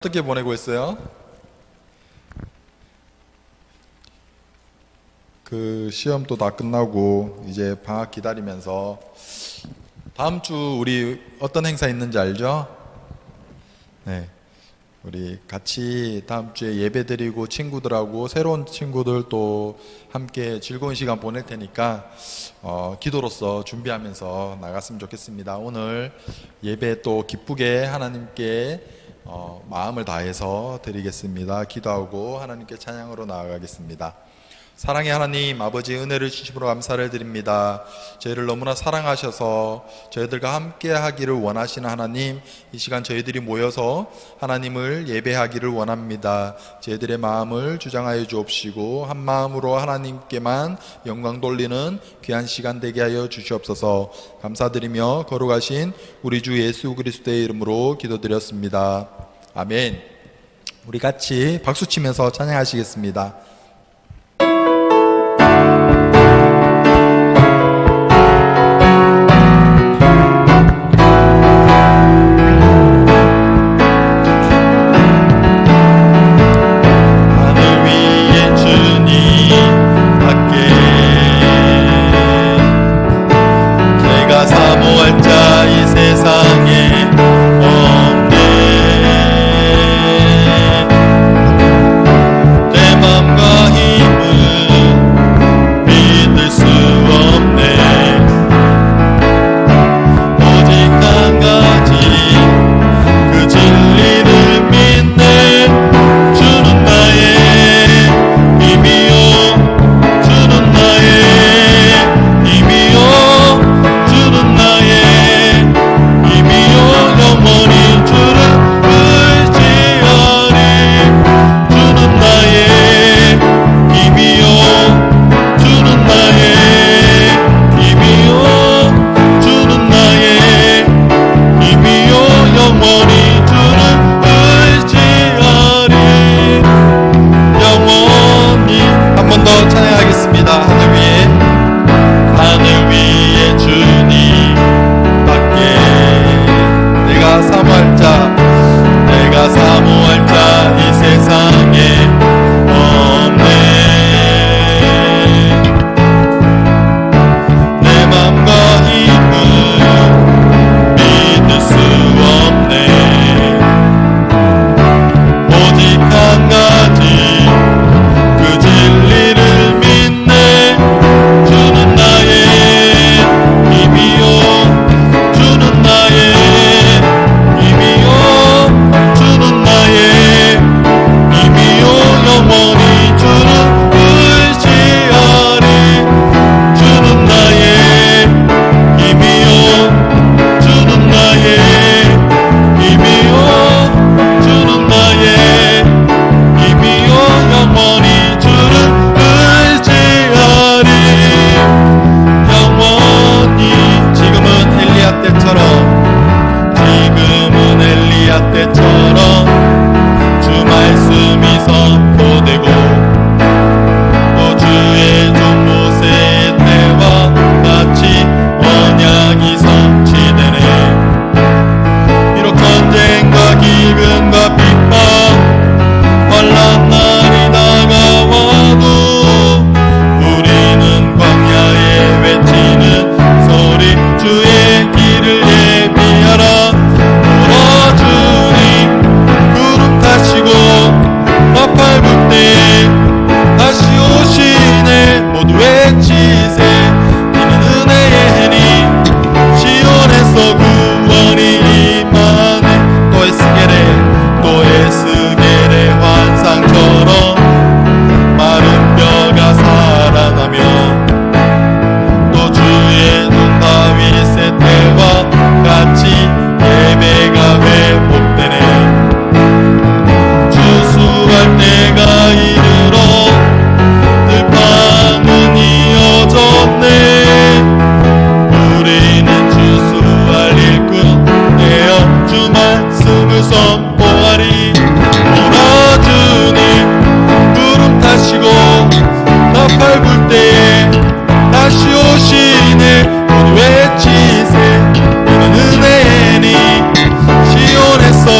어떻게 보내고 있어요? 그 시험도 다 끝나고 이제 방학 기다리면서 다음 주 우리 어떤 행사 있는지 알죠? 네. 우리 같이 다음 주에 예배 드리고 친구들하고 새로운 친구들 또 함께 즐거운 시간 보낼 테니까 기도로서 준비하면서 나갔으면 좋겠습니다. 오늘 예배 또 기쁘게 하나님께 마음을 다해서 드리겠습니다. 기도하고 하나님께 찬양으로 나아가겠습니다. 사랑의 하나님 아버지, 은혜를 주심으로 감사를 드립니다. 저희를 너무나 사랑하셔서 저희들과 함께 하기를 원하시는 하나님, 이 시간 저희들이 모여서 하나님을 예배하기를 원합니다. 저희들의 마음을 주장하여 주옵시고 한 마음으로 하나님께만 영광 돌리는 귀한 시간 되게 하여 주시옵소서. 감사드리며 거룩하신 우리 주 예수 그리스도의 이름으로 기도드렸습니다. 아멘. 우리 같이 박수 치면서 찬양하시겠습니다.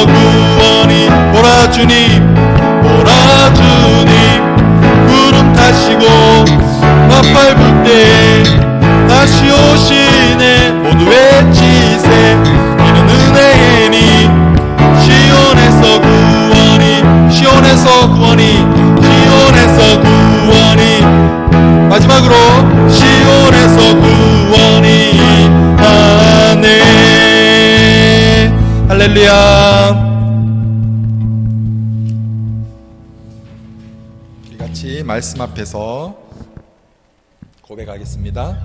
구원이 보라 주님 몰아주님 구름 타시고 나팔 불 때 다시 오시네 모두 외치세 이는 은혜니 시온에서 구원이 시온에서 구원이 시온에서 구원이 마지막으로 시온에서 구원이 하네 할렐루야. 우리 같이 말씀 앞에서 고백하겠습니다.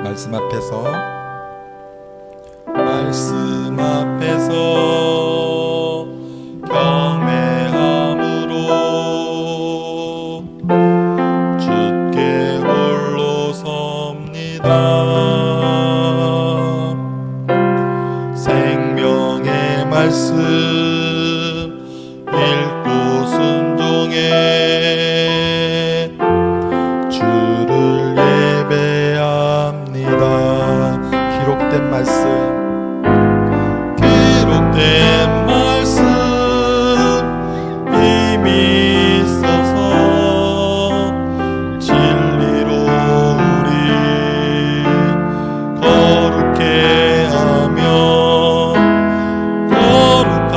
말씀 앞에서 말씀 앞에서 경배함으로 주께 홀로 섭니다. 생명의 말씀 읽고 순종해 주를 예배합니다. 기록된 말씀 이미 있어서 진리로 우리 거룩해 하며 거룩한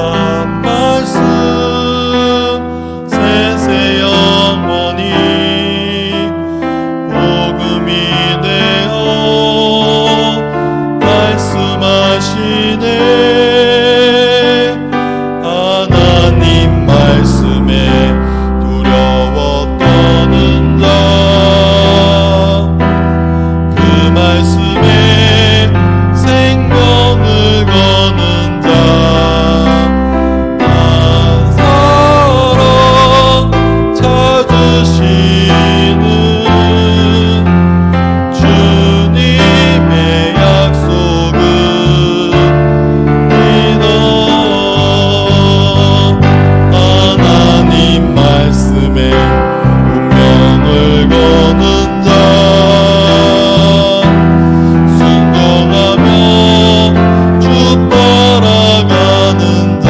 말씀 세세 영원히 복음이 되어 말씀하시네. 하나님 말씀에 두려워 떠는 자 그 말씀에 생명을 거는 자 한 사람 찾으시는 주님의 약속은 믿어. 하나님 말씀에 운명을 거는 자 순종하며 주 따라가는 자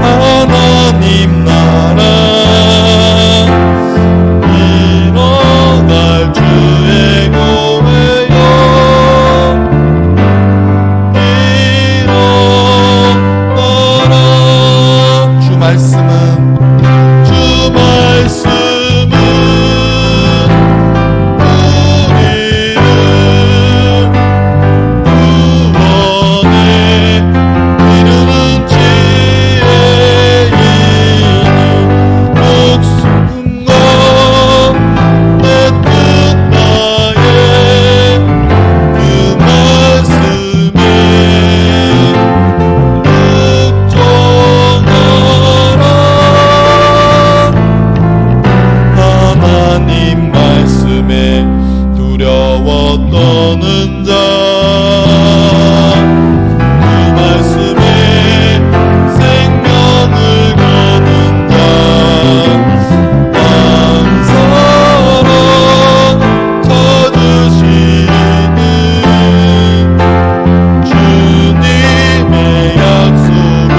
하나님 나라 일어날 주의 교회여 주 말씀은 우리를 구원에 이르는 지혜이니 목숨과 내 뜻 다해 그 말씀에 하나님 말씀에 두려워 떠는 자 그 말씀에 생명을 거는 자 한 사람 찾으시는 주님의 약속은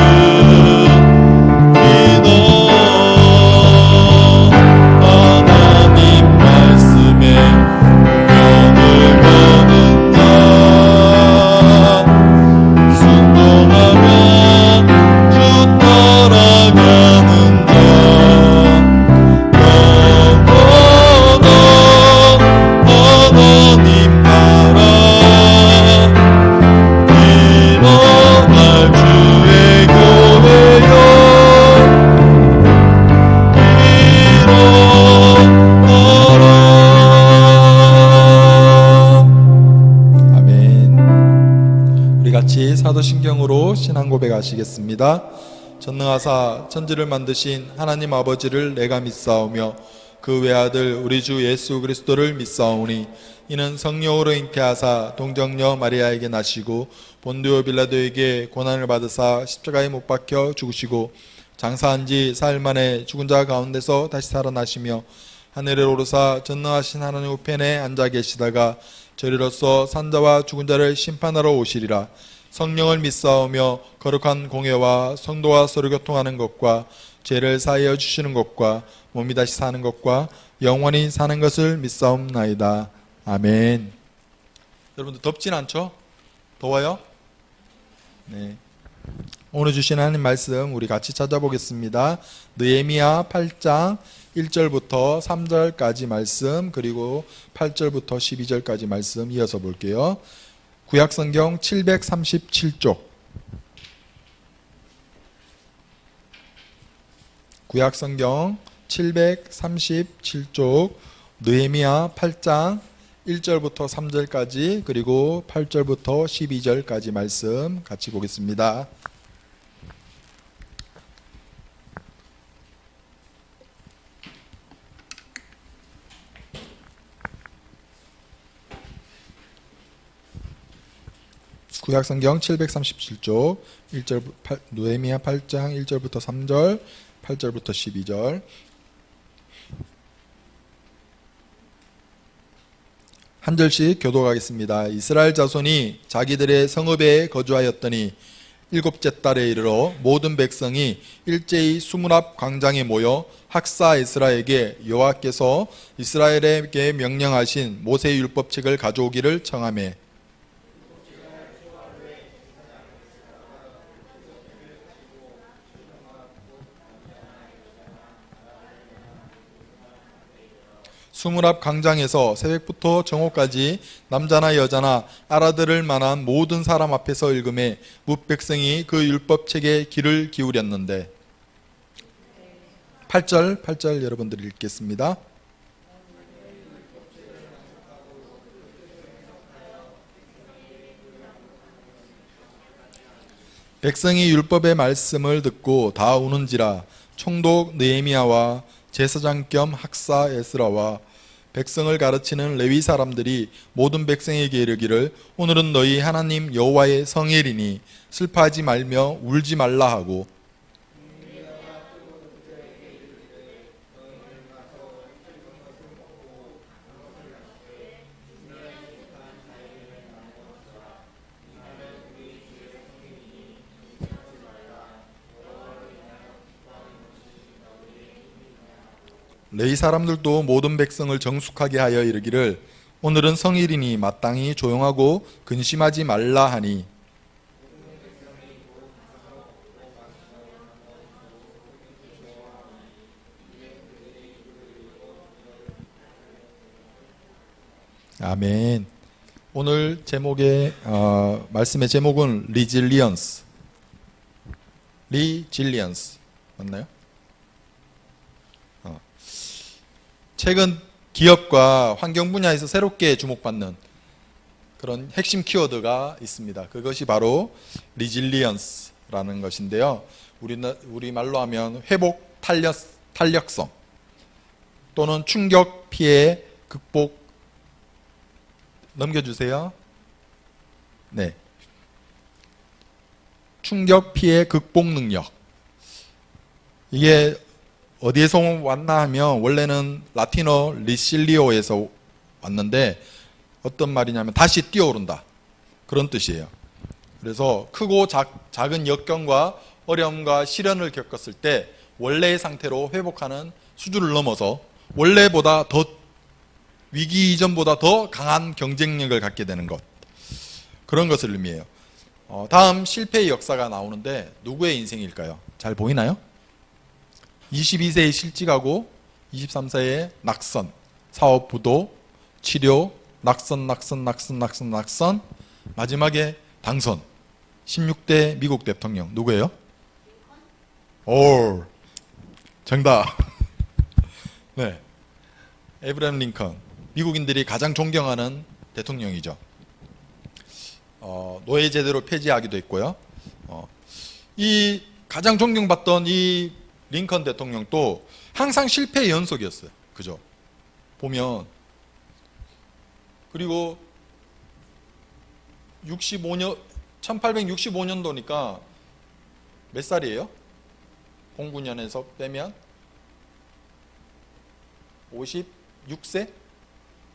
믿어. 하나님 말씀에 운명을 거는 자 순종하며 주 따라가는 자 영원한 하나님 나라 일어날 주의 교회여 아멘. 우리 같이 사도신경으로 신앙 고백하시겠습니다. 전능하사 천지를 만드신 하나님 아버지를 내가 믿사오며 그 외아들 우리 주 예수 그리스도를 믿사오니 이는 성령으로 잉태하사 동정녀 마리아에게 나시고 본디오 빌라도에게 고난을 받으사 십자가에 못 박혀 죽으시고 장사한 지 사흘 만에 죽은 자 가운데서 다시 살아나시며 하늘에 오르사 전능하신 하나님 우편에 앉아 계시다가 저리로서 산자와 죽은 자를 심판하러 오시리라. 성령을 믿사오며 거룩한 공예와 성도와 서로 교통하는 것과 죄를 사하여 주시는 것과 몸이 다시 사는 것과 영원히 사는 것을 믿사옵나이다. 아멘. 여러분들 덥진 않죠? 더워요? 네. 오늘 주신 하나님 말씀 우리 같이 찾아보겠습니다. 느헤미야 8장 1절부터 3절까지 말씀, 그리고 8절부터 12절까지 말씀 이어서 볼게요. 구약성경 737쪽, 구약성경 737쪽, 느헤미야 8장 1절부터 3절까지, 그리고 8절부터 12절까지 말씀 같이 보겠습니다. 구약성경 737쪽 1절, 느헤미야 8장 1절부터 3절, 8절부터 12절. 한 절씩 교독하겠습니다. 이스라엘 자손이 자기들의 성읍에 거주하였더니 일곱째 달에 이르러 모든 백성이 일제히 수문 앞 광장에 모여 학사 에스라에게 여호와께서 이스라엘에게 명령하신 모세의 율법책을 가져오기를 청하매 수문 앞 광장에서 새벽부터 정오까지 남자나 여자나 알아들을 만한 모든 사람 앞에서 읽음에 뭇백성이 그 율법책에 귀를 기울였는데 8절 여러분들이 읽겠습니다. 백성이 율법의 말씀을 듣고 다 우는지라 총독 느헤미야와 제사장 겸 학사 에스라와 백성을 가르치는 레위 사람들이 모든 백성에게 이르기를 오늘은 너희 하나님 여호와의 성일이니 슬퍼하지 말며 울지 말라 하고 레위 사람들도 모든 백성을 정숙하게 하여 이르기를 오늘은 성일이니 마땅히 조용하고 근심하지 말라 하니 아멘. 오늘 제목의 말씀의 제목은 리질리언스 맞나요? 최근 기업과 환경 분야에서 새롭게 주목받는 그런 핵심 키워드가 있습니다. 그것이 바로 리질리언스라는 것인데요. 우리말로 하면 회복 탄력성 또는 충격 피해 극복. 넘겨주세요. 네. 충격 피해 극복 능력. 이게 어디에서 왔나 하면 원래는 라틴어 리실리오에서 왔는데 어떤 말이냐면 다시 뛰어오른다 그런 뜻이에요. 그래서 크고 작은 역경과 어려움과 시련을 겪었을 때 원래의 상태로 회복하는 수준을 넘어서 원래보다 더 위기 이전보다 더 강한 경쟁력을 갖게 되는 것, 그런 것을 의미해요. 다음 실패의 역사가 나오는데 누구의 인생일까요? 잘 보이나요? 22세에 실직하고 23세에 낙선, 사업 부도, 치료, 낙선, 마지막에 당선. 16대 미국 대통령 누구예요? 오, 정답. 네, 에브라임 링컨. 미국인들이 가장 존경하는 대통령이죠. 노예 제대로 폐지하기도 했고요. 가장 존경받던 이 링컨 대통령도 항상 실패의 연속이었어요. 그죠? 보면 그리고 1865년도니까 몇 살이에요? 09년에서 빼면 56세?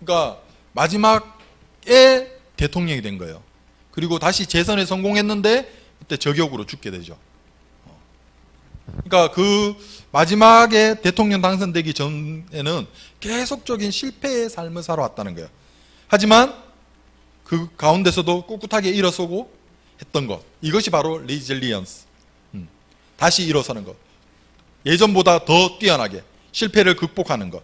그러니까 마지막에 대통령이 된 거예요. 그리고 다시 재선에 성공했는데 그때 저격으로 죽게 되죠. 그러니까 그 마지막에 대통령 당선되기 전에는 계속적인 실패의 삶을 살아왔다는 거예요. 하지만 그 가운데서도 꿋꿋하게 일어서고 했던 것, 이것이 바로 리질리언스, 다시 일어서는 것, 예전보다 더 뛰어나게 실패를 극복하는 것.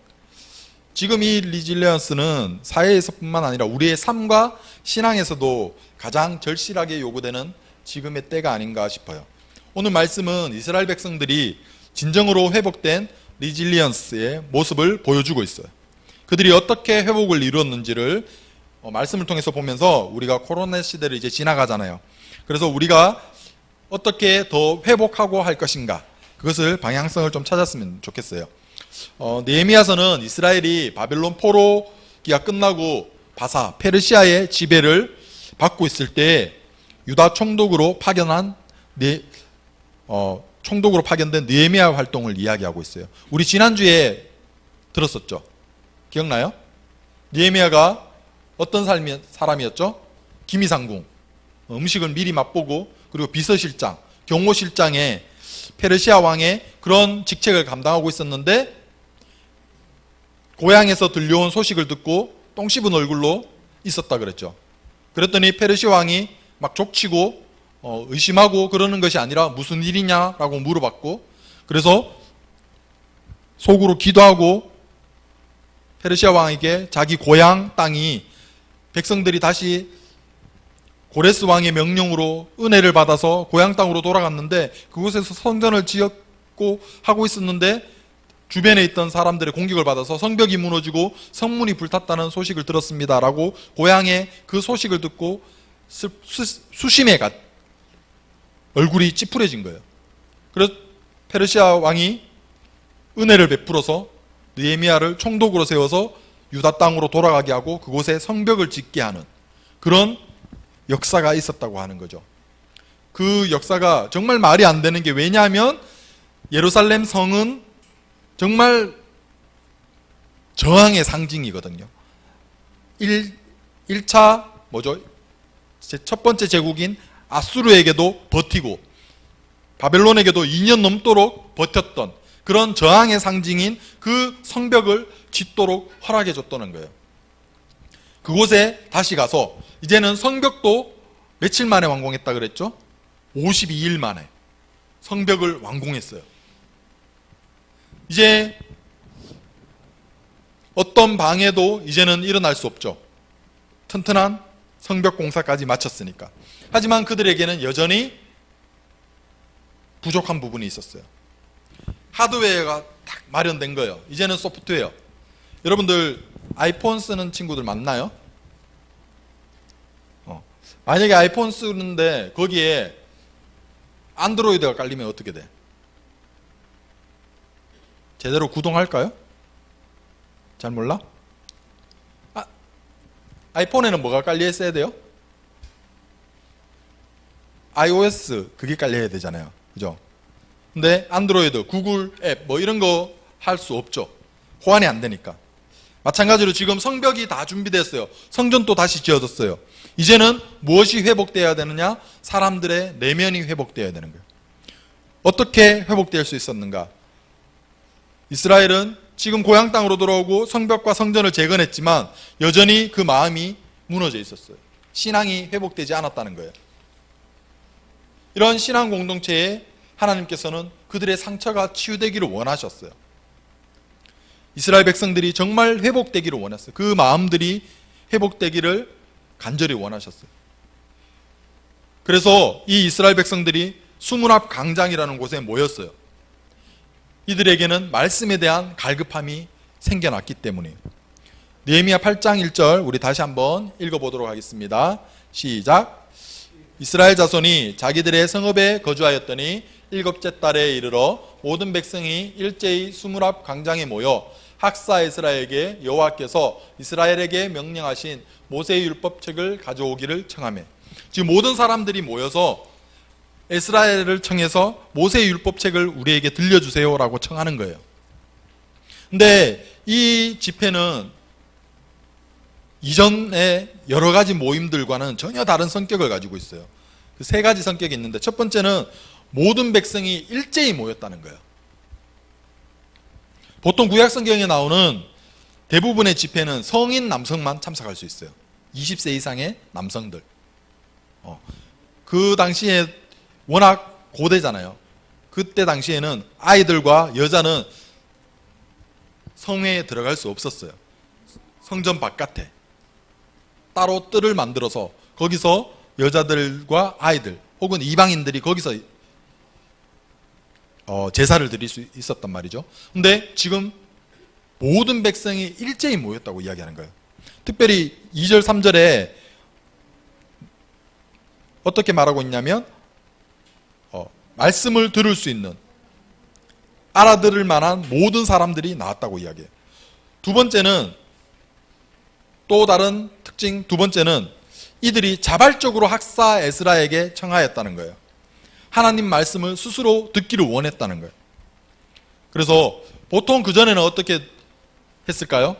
지금 이 리질리언스는 사회에서뿐만 아니라 우리의 삶과 신앙에서도 가장 절실하게 요구되는 지금의 때가 아닌가 싶어요. 오늘 말씀은 이스라엘 백성들이 진정으로 회복된 리질리언스의 모습을 보여주고 있어요. 그들이 어떻게 회복을 이루었는지를 말씀을 통해서 보면서 우리가 코로나 시대를 이제 지나가잖아요. 그래서 우리가 어떻게 더 회복하고 할 것인가, 그것을 방향성을 좀 찾았으면 좋겠어요. 느헤미야서는 이스라엘이 바벨론 포로기가 끝나고 바사, 페르시아의 지배를 받고 있을 때 유다 총독으로 파견된 느헤미야 활동을 이야기하고 있어요. 우리 지난주에 들었었죠? 기억나요? 느헤미야가 어떤 사람이었죠? 기미상궁, 음식을 미리 맛보고, 그리고 비서실장, 경호실장에 페르시아 왕의 그런 직책을 감당하고 있었는데 고향에서 들려온 소식을 듣고 똥 씹은 얼굴로 있었다 그랬죠. 그랬더니 페르시아 왕이 막 족치고 의심하고 그러는 것이 아니라 무슨 일이냐라고 물어봤고, 그래서 속으로 기도하고 페르시아 왕에게 자기 고향 땅이 백성들이 다시 고레스 왕의 명령으로 은혜를 받아서 고향 땅으로 돌아갔는데 그곳에서 성전을 지었고 하고 있었는데 주변에 있던 사람들의 공격을 받아서 성벽이 무너지고 성문이 불탔다는 소식을 들었습니다라고 고향의 그 소식을 듣고 수심에 얼굴이 찌푸려진 거예요. 그래서 페르시아 왕이 은혜를 베풀어서 느헤미야를 총독으로 세워서 유다 땅으로 돌아가게 하고 그곳에 성벽을 짓게 하는 그런 역사가 있었다고 하는 거죠. 그 역사가 정말 말이 안 되는 게, 왜냐하면 예루살렘 성은 정말 저항의 상징이거든요. 1차 첫 번째 제국인 아수르에게도 버티고 바벨론에게도 2년 넘도록 버텼던 그런 저항의 상징인 그 성벽을 짓도록 허락해 줬다는 거예요. 그곳에 다시 가서 이제는 성벽도 며칠 만에 완공했다 그랬죠? 52일 만에 성벽을 완공했어요. 이제 어떤 방해도 이제는 일어날 수 없죠. 튼튼한 성벽 공사까지 마쳤으니까. 하지만 그들에게는 여전히 부족한 부분이 있었어요. 하드웨어가 딱 마련된 거예요. 이제는 소프트웨어. 여러분들 아이폰 쓰는 친구들 많나요? 만약에 아이폰 쓰는데 거기에 안드로이드가 깔리면 어떻게 돼? 제대로 구동할까요? 잘 몰라? 아이폰에는 뭐가 깔려 있어야 돼요? iOS 그게 깔려야 되잖아요. 그죠? 근데 안드로이드, 구글 앱 뭐 이런 거 할 수 없죠. 호환이 안 되니까. 마찬가지로 지금 성벽이 다 준비됐어요. 성전도 다시 지어졌어요. 이제는 무엇이 회복되어야 되느냐? 사람들의 내면이 회복되어야 되는 거예요. 어떻게 회복될 수 있었는가? 이스라엘은 지금 고향 땅으로 돌아오고 성벽과 성전을 재건했지만 여전히 그 마음이 무너져 있었어요. 신앙이 회복되지 않았다는 거예요. 이런 신앙 공동체에 하나님께서는 그들의 상처가 치유되기를 원하셨어요. 이스라엘 백성들이 정말 회복되기를 원했어요. 그 마음들이 회복되기를 간절히 원하셨어요. 그래서 이 이스라엘 백성들이 수문 앞 광장이라는 곳에 모였어요. 이들에게는 말씀에 대한 갈급함이 생겨났기 때문이에요. 느헤미야 8장 1절 우리 다시 한번 읽어보도록 하겠습니다. 시작. 이스라엘 자손이 자기들의 성읍에 거주하였더니 일곱째 달에 이르러 모든 백성이 일제히 수문 앞 광장에 모여 학사 에스라에게 여호와께서 이스라엘에게 명령하신 모세의 율법책을 가져오기를 청하며, 지금 모든 사람들이 모여서 에스라엘을 청해서 모세의 율법책을 우리에게 들려주세요라고 청하는 거예요. 근데 이 집회는 이전의 여러 가지 모임들과는 전혀 다른 성격을 가지고 있어요. 그 세 가지 성격이 있는데, 첫 번째는 모든 백성이 일제히 모였다는 거예요. 보통 구약 성경에 나오는 대부분의 집회는 성인 남성만 참석할 수 있어요. 20세 이상의 남성들. 그 당시에 워낙 고대잖아요. 그때 당시에는 아이들과 여자는 성회에 들어갈 수 없었어요. 성전 바깥에 따로 뜰을 만들어서 거기서 여자들과 아이들 혹은 이방인들이 거기서 제사를 드릴 수 있었단 말이죠. 근데 지금 모든 백성이 일제히 모였다고 이야기하는 거예요. 특별히 2절 3절에 어떻게 말하고 있냐면 말씀을 들을 수 있는, 알아들을 만한 모든 사람들이 나왔다고 이야기해요. 두 번째는, 또 다른 특징 두 번째는 이들이 자발적으로 학사 에스라에게 청하였다는 거예요. 하나님 말씀을 스스로 듣기를 원했다는 거예요. 그래서 보통 그전에는 어떻게 했을까요?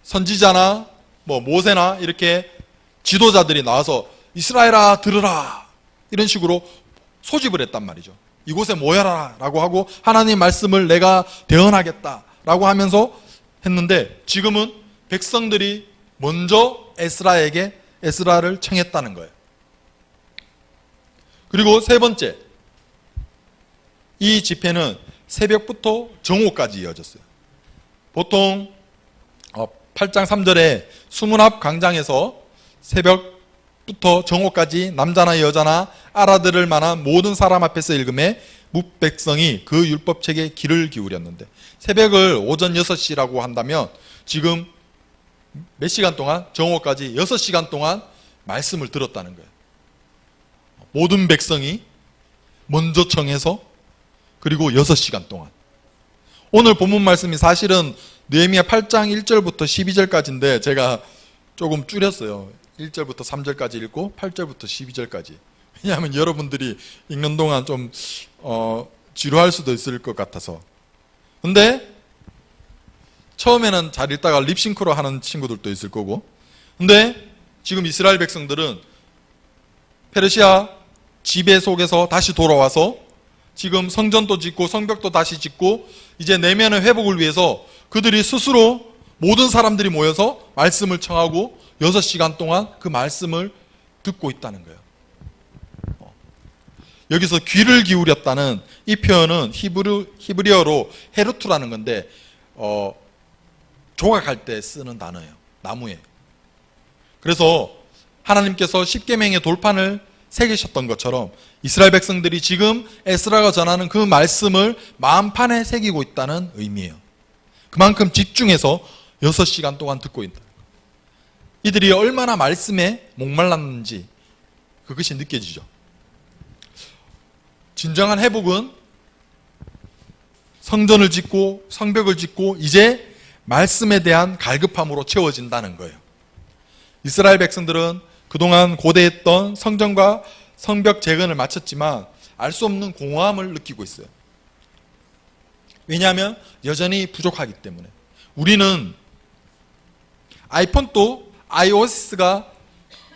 선지자나 모세나 이렇게 지도자들이 나와서 이스라엘아 들으라, 이런 식으로 소집을 했단 말이죠. 이곳에 모여라 라고 하고 하나님 말씀을 내가 대언하겠다 라고 하면서 했는데, 지금은 백성들이 먼저 에스라를 청했다는 거예요. 그리고 세 번째, 이 집회는 새벽부터 정오까지 이어졌어요. 보통 8장 3절에 수문앞 광장에서 새벽부터 정오까지 남자나 여자나 알아들을 만한 모든 사람 앞에서 읽음에 뭇백성이 그 율법책에 귀를 기울였는데, 새벽을 오전 6시라고 한다면 지금 몇 시간 동안, 정오까지 6시간 동안 말씀을 들었다는 거예요. 모든 백성이 먼저 청해서, 그리고 6시간 동안. 오늘 본문 말씀이 사실은 느헤미야 8장 1절부터 12절까지인데 제가 조금 줄였어요. 1절부터 3절까지 읽고 8절부터 12절까지. 왜냐하면 여러분들이 읽는 동안 좀 지루할 수도 있을 것 같아서. 근데 처음에는 잘 읽다가 립싱크로 하는 친구들도 있을 거고, 근데 지금 이스라엘 백성들은 페르시아 지배 속에서 다시 돌아와서 지금 성전도 짓고 성벽도 다시 짓고 이제 내면의 회복을 위해서 그들이 스스로 모든 사람들이 모여서 말씀을 청하고 6시간 동안 그 말씀을 듣고 있다는 거예요. 여기서 귀를 기울였다는 이 표현은 히브리어로 헤르투라는 건데 조각할 때 쓰는 단어예요. 나무에. 그래서 하나님께서 십계명의 돌판을 새기셨던 것처럼 이스라엘 백성들이 지금 에스라가 전하는 그 말씀을 마음판에 새기고 있다는 의미예요. 그만큼 집중해서 6시간 동안 듣고 있다. 이들이 얼마나 말씀에 목말랐는지 그것이 느껴지죠. 진정한 회복은 성전을 짓고 성벽을 짓고 이제 말씀에 대한 갈급함으로 채워진다는 거예요. 이스라엘 백성들은 그동안 고대했던 성전과 성벽 재건을 마쳤지만 알 수 없는 공허함을 느끼고 있어요. 왜냐하면 여전히 부족하기 때문에. 우리는 아이폰도 iOS가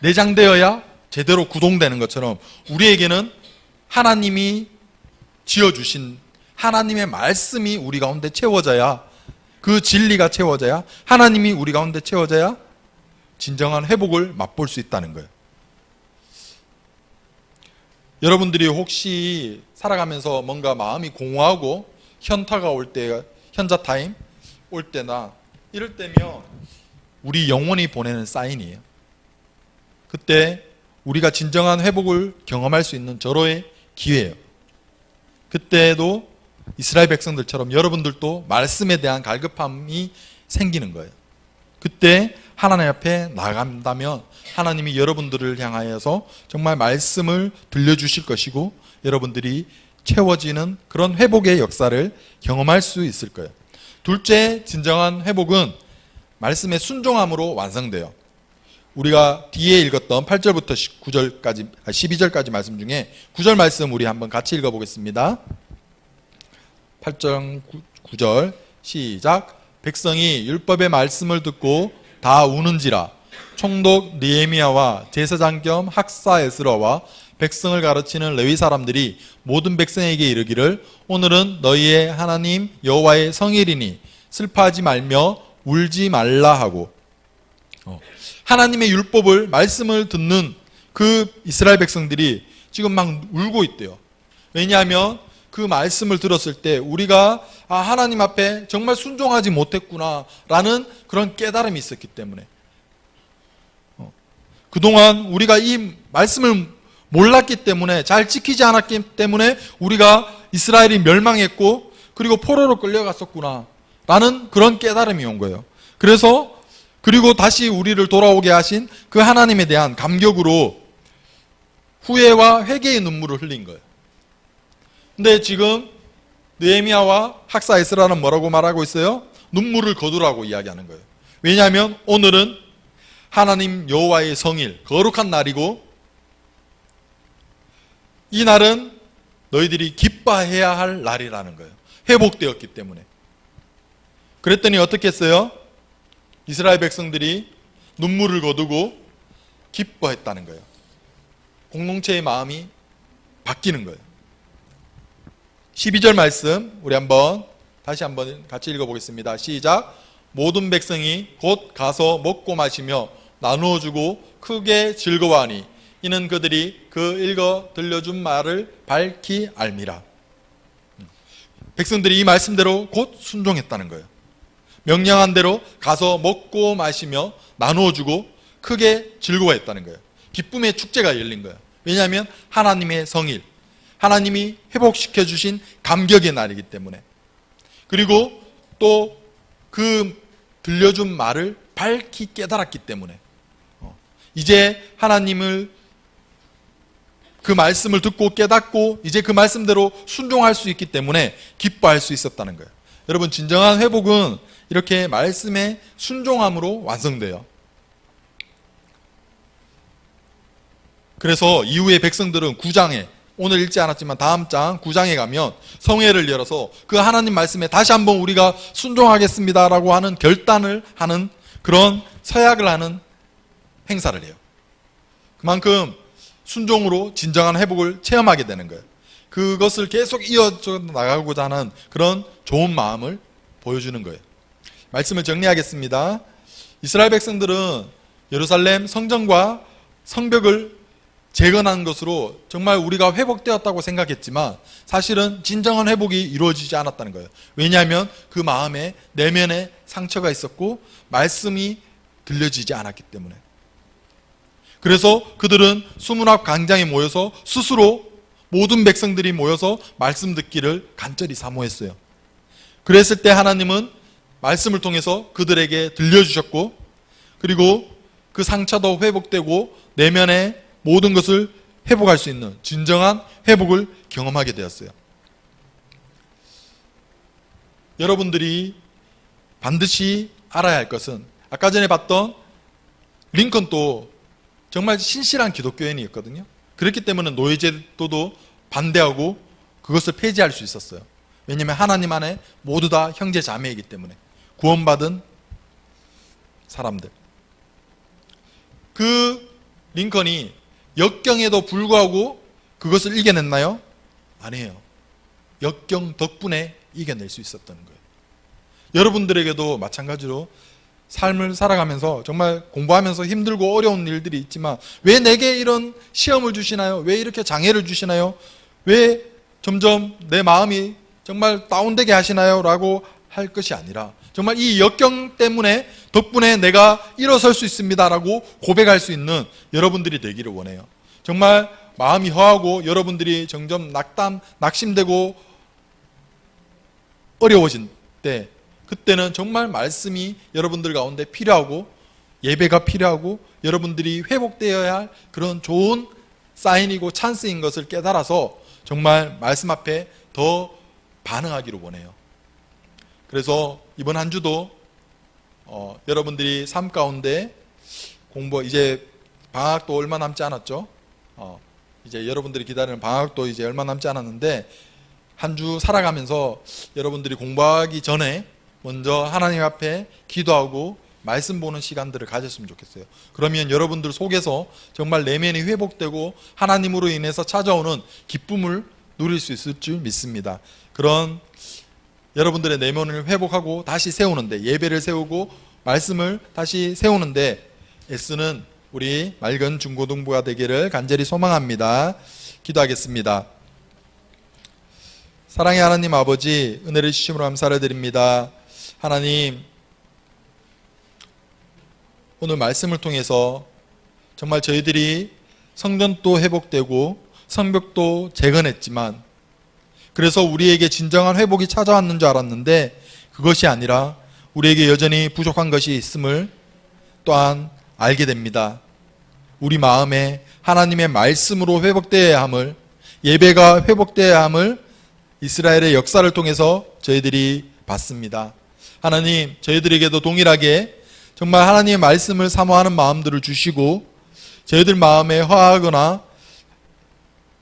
내장되어야 제대로 구동되는 것처럼 우리에게는 하나님이 지어주신 하나님의 말씀이 우리 가운데 채워져야, 그 진리가 채워져야, 하나님이 우리 가운데 채워져야 진정한 회복을 맛볼 수 있다는 거예요. 여러분들이 혹시 살아가면서 뭔가 마음이 공허하고 현타가 올 때, 현자타임 올 때나 이럴 때면 우리 영혼이 보내는 사인이에요. 그때 우리가 진정한 회복을 경험할 수 있는 절호의 기회예요. 그때도 이스라엘 백성들처럼 여러분들도 말씀에 대한 갈급함이 생기는 거예요. 그때 하나님 앞에 나간다면 하나님이 여러분들을 향하여서 정말 말씀을 들려주실 것이고 여러분들이 채워지는 그런 회복의 역사를 경험할 수 있을 거예요. 둘째, 진정한 회복은 말씀의 순종함으로 완성돼요. 우리가 뒤에 읽었던 8절부터 9절까지, 12절까지 말씀 중에 9절 말씀 우리 한번 같이 읽어보겠습니다. 8절 9절 시작. 백성이 율법의 말씀을 듣고 다 우는지라. 총독 느헤미야와 제사장 겸 학사 에스라와 백성을 가르치는 레위 사람들이 모든 백성에게 이르기를 오늘은 너희의 하나님 여호와의 성일이니 슬퍼하지 말며 울지 말라 하고, 하나님의 율법을 말씀을 듣는 그 이스라엘 백성들이 지금 막 울고 있대요. 왜냐하면 그 말씀을 들었을 때 우리가 하나님 앞에 정말 순종하지 못했구나 라는 그런 깨달음이 있었기 때문에, 그동안 우리가 이 말씀을 몰랐기 때문에, 잘 지키지 않았기 때문에 우리가 이스라엘이 멸망했고 그리고 포로로 끌려갔었구나 라는 그런 깨달음이 온 거예요. 그리고 다시 우리를 돌아오게 하신 그 하나님에 대한 감격으로 후회와 회개의 눈물을 흘린 거예요. 근데 지금 느헤미야와 학사 에스라는 뭐라고 말하고 있어요? 눈물을 거두라고 이야기하는 거예요. 왜냐하면 오늘은 하나님 여호와의 성일, 거룩한 날이고 이 날은 너희들이 기뻐해야 할 날이라는 거예요. 회복되었기 때문에. 그랬더니 어떻게 했어요? 이스라엘 백성들이 눈물을 거두고 기뻐했다는 거예요. 공동체의 마음이 바뀌는 거예요. 12절 말씀 우리 다시 한번 같이 읽어보겠습니다. 시작. 모든 백성이 곧 가서 먹고 마시며 나누어 주고 크게 즐거워하니 이는 그들이 그 읽어 들려준 말을 밝히 알미라. 백성들이 이 말씀대로 곧 순종했다는 거예요. 명령한 대로 가서 먹고 마시며 나누어 주고 크게 즐거워했다는 거예요. 기쁨의 축제가 열린 거예요. 왜냐하면 하나님의 성일, 하나님이 회복시켜 주신 감격의 날이기 때문에. 그리고 또 그 들려준 말을 밝히 깨달았기 때문에, 이제 하나님을 그 말씀을 듣고 깨닫고 이제 그 말씀대로 순종할 수 있기 때문에 기뻐할 수 있었다는 거예요. 여러분, 진정한 회복은 이렇게 말씀의 순종함으로 완성돼요. 그래서 이후에 백성들은 9장에, 오늘 읽지 않았지만 다음 장 9장에 가면 성회를 열어서 그 하나님 말씀에 다시 한번 우리가 순종하겠습니다라고 하는 결단을 하는 그런 서약을 하는 행사를 해요. 그만큼 순종으로 진정한 회복을 체험하게 되는 거예요. 그것을 계속 이어져 나가고자 하는 그런 좋은 마음을 보여주는 거예요. 말씀을 정리하겠습니다. 이스라엘 백성들은 예루살렘 성전과 성벽을 재건한 것으로 정말 우리가 회복되었다고 생각했지만 사실은 진정한 회복이 이루어지지 않았다는 거예요. 왜냐하면 그 마음에 내면에 상처가 있었고 말씀이 들려지지 않았기 때문에. 그래서 그들은 수문 앞 광장에 모여서 스스로 모든 백성들이 모여서 말씀 듣기를 간절히 사모했어요. 그랬을 때 하나님은 말씀을 통해서 그들에게 들려주셨고, 그리고 그 상처도 회복되고 내면의 모든 것을 회복할 수 있는 진정한 회복을 경험하게 되었어요. 여러분들이 반드시 알아야 할 것은, 아까 전에 봤던 링컨도 정말 신실한 기독교인이었거든요. 그렇기 때문에 노예제도도 반대하고 그것을 폐지할 수 있었어요. 왜냐하면 하나님 안에 모두 다 형제 자매이기 때문에, 구원받은 사람들. 그 링컨이 역경에도 불구하고 그것을 이겨냈나요? 아니에요. 역경 덕분에 이겨낼 수 있었던 거예요. 여러분들에게도 마찬가지로 삶을 살아가면서 정말 공부하면서 힘들고 어려운 일들이 있지만 왜 내게 이런 시험을 주시나요? 왜 이렇게 장애를 주시나요? 왜 점점 내 마음이 정말 다운되게 하시나요? 라고 할 것이 아니라 정말 이 역경 때문에 덕분에 내가 일어설 수 있습니다 라고 고백할 수 있는 여러분들이 되기를 원해요. 정말 마음이 허하고 여러분들이 점점 낙심되고 어려워진 때, 그때는 정말 말씀이 여러분들 가운데 필요하고 예배가 필요하고 여러분들이 회복되어야 할 그런 좋은 사인이고 찬스인 것을 깨달아서 정말 말씀 앞에 더 반응하기를 원해요. 그래서 이번 한 주도 여러분들이 삶 가운데 이제 방학도 얼마 남지 않았죠? 이제 여러분들이 기다리는 방학도 이제 얼마 남지 않았는데 한 주 살아가면서 여러분들이 공부하기 전에 먼저 하나님 앞에 기도하고 말씀 보는 시간들을 가졌으면 좋겠어요. 그러면 여러분들 속에서 정말 내면이 회복되고 하나님으로 인해서 찾아오는 기쁨을 누릴 수 있을 줄 믿습니다. 그런 여러분들의 내면을 회복하고 다시 세우는데, 예배를 세우고 말씀을 다시 세우는데 애쓰는 우리 맑은 중고등부가 되기를 간절히 소망합니다. 기도하겠습니다. 사랑의 하나님 아버지, 은혜를 주심으로 감사를 드립니다. 하나님, 오늘 말씀을 통해서 정말 저희들이 성전도 회복되고 성벽도 재건했지만, 그래서 우리에게 진정한 회복이 찾아왔는 줄 알았는데 그것이 아니라 우리에게 여전히 부족한 것이 있음을 또한 알게 됩니다. 우리 마음에 하나님의 말씀으로 회복되어야 함을, 예배가 회복되어야 함을 이스라엘의 역사를 통해서 저희들이 봤습니다. 하나님, 저희들에게도 동일하게 정말 하나님의 말씀을 사모하는 마음들을 주시고, 저희들 마음에 화하거나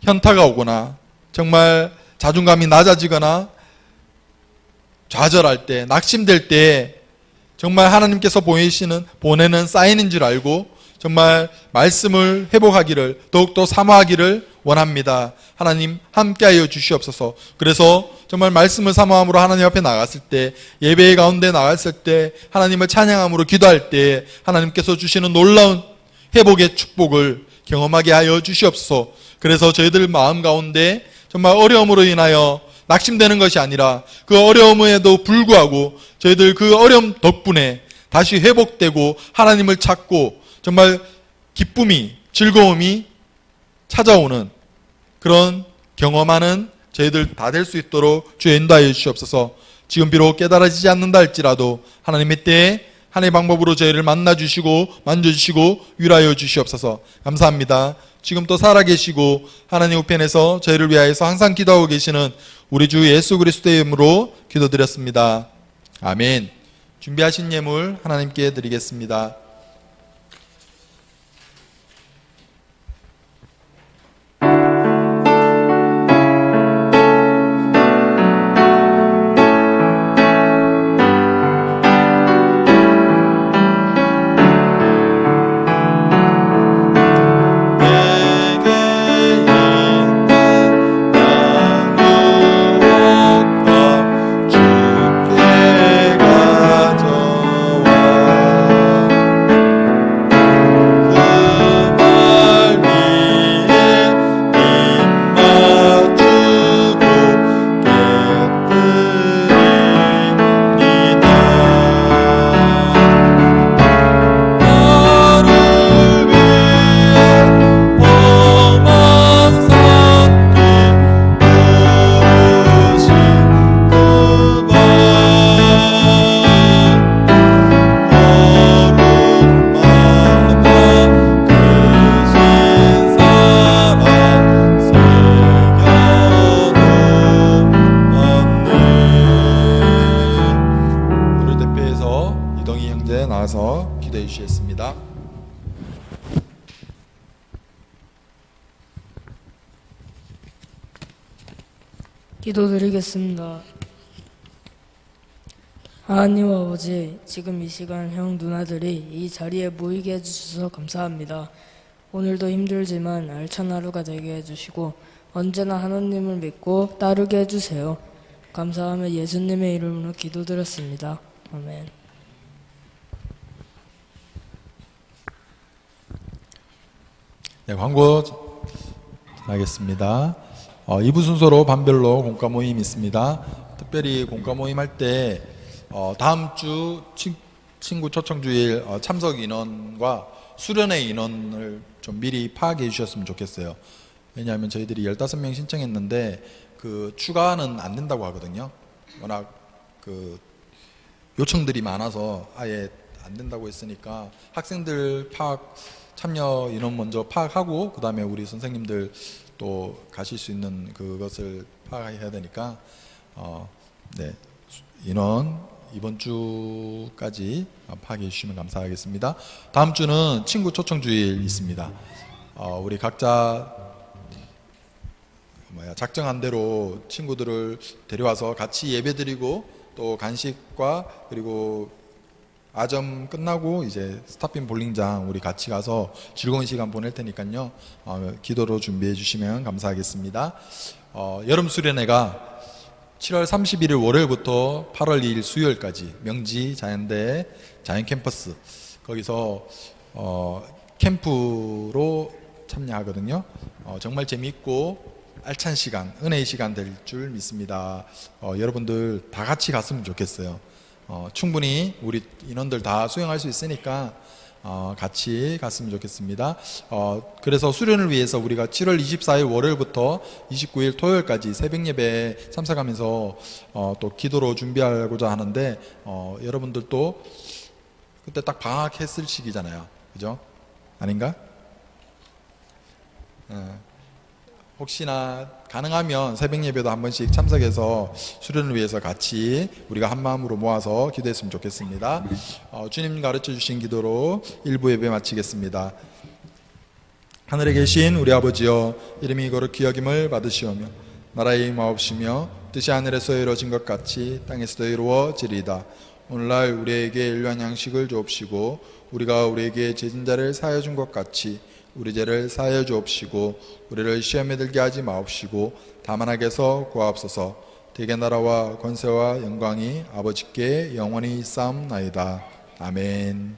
현타가 오거나 정말 자존감이 낮아지거나 좌절할 때, 낙심될 때 정말 하나님께서 보내는 사인인 줄 알고 정말 말씀을 회복하기를, 더욱더 사모하기를 원합니다. 하나님 함께하여 주시옵소서. 그래서 정말 말씀을 사모함으로 하나님 앞에 나갔을 때, 예배 가운데 나갔을 때, 하나님을 찬양함으로 기도할 때 하나님께서 주시는 놀라운 회복의 축복을 경험하게 하여 주시옵소서. 그래서 저희들 마음 가운데 정말 어려움으로 인하여 낙심되는 것이 아니라 그 어려움에도 불구하고 저희들 그 어려움 덕분에 다시 회복되고 하나님을 찾고 정말 기쁨이, 즐거움이 찾아오는 그런 경험하는 저희들 다 될 수 있도록 주여 인도하여 주시옵소서. 지금 비록 깨달아지지 않는다 할지라도 하나님의 때에 하나님의 방법으로 저희를 만나주시고 만져주시고 위로하여 주시옵소서. 감사합니다. 지금 또 살아계시고 하나님 우편에서 저희를 위하여서 항상 기도하고 계시는 우리 주 예수 그리스도의 이름으로 기도드렸습니다. 아멘. 준비하신 예물 하나님께 드리겠습니다. 나와서 기도해 주시겠습니다. 기도드리겠습니다. 하나님 아버지, 지금 이 시간 형 누나들이 이 자리에 모이게 해주셔서 감사합니다. 오늘도 힘들지만 알찬 하루가 되게 해주시고 언제나 하나님을 믿고 따르게 해주세요. 감사하며 예수님의 이름으로 기도드렸습니다. 아멘. 네, 광고 하겠습니다. 2부 순서로 반별로 공과 모임 있습니다. 특별히 공과 모임 할 때 다음 주 친구 초청주일 참석 인원과 수련회 인원을 좀 미리 파악해 주셨으면 좋겠어요. 왜냐하면 저희들이 15명 신청했는데 그 추가는 안 된다고 하거든요. 워낙 그 요청들이 많아서 아예 안 된다고 했으니까 학생들 참여 인원 먼저 파악하고 그 다음에 우리 선생님들 또 가실 수 있는 그것을 파악해야 되니까 네, 인원 이번 주까지 파악해 주시면 감사하겠습니다. 다음 주는 친구 초청 주일 있습니다. 우리 각자 작정한 대로 친구들을 데려와서 같이 예배드리고 또 간식과 그리고 아점 끝나고 이제 스타핀 볼링장 우리 같이 가서 즐거운 시간 보낼 테니까요. 기도로 준비해 주시면 감사하겠습니다. 여름 수련회가 7월 31일 월요일부터 8월 2일 수요일까지 명지 자연대 자연 캠퍼스 거기서 캠프로 참여하거든요. 정말 재미있고 알찬 시간, 은혜의 시간 될 줄 믿습니다. 여러분들 다 같이 갔으면 좋겠어요. 충분히 우리 인원들 다 수용할 수 있으니까 같이 갔으면 좋겠습니다. 그래서 수련을 위해서 우리가 7월 24일 월요일부터 29일 토요일까지 새벽 예배에 참석하면서 또 기도로 준비하고자 하는데 여러분들도 그때 딱 방학했을 시기잖아요. 그죠? 아닌가? 혹시나 가능하면 새벽 예배도 한 번씩 참석해서 수련을 위해서 같이 우리가 한 마음으로 모아서 기도했으면 좋겠습니다. 주님 가르쳐 주신 기도로 1부 예배 마치겠습니다. 하늘에 계신 우리 아버지여, 이름이 거룩히 여김을 받으시오며 나라의 임하옵시며 뜻이 하늘에서 이루어진 것 같이 땅에서도 이루어지리이다. 오늘날 우리에게 일용할 양식을 주옵시고 우리가 우리에게 죄진 자를 사하여 준 것 같이 우리 죄를 사하여 주옵시고 우리를 시험에 들게 하지 마옵시고 다만 악에서 구하옵소서. 대개 나라와 권세와 영광이 아버지께 영원히 있사옵나이다. 아멘.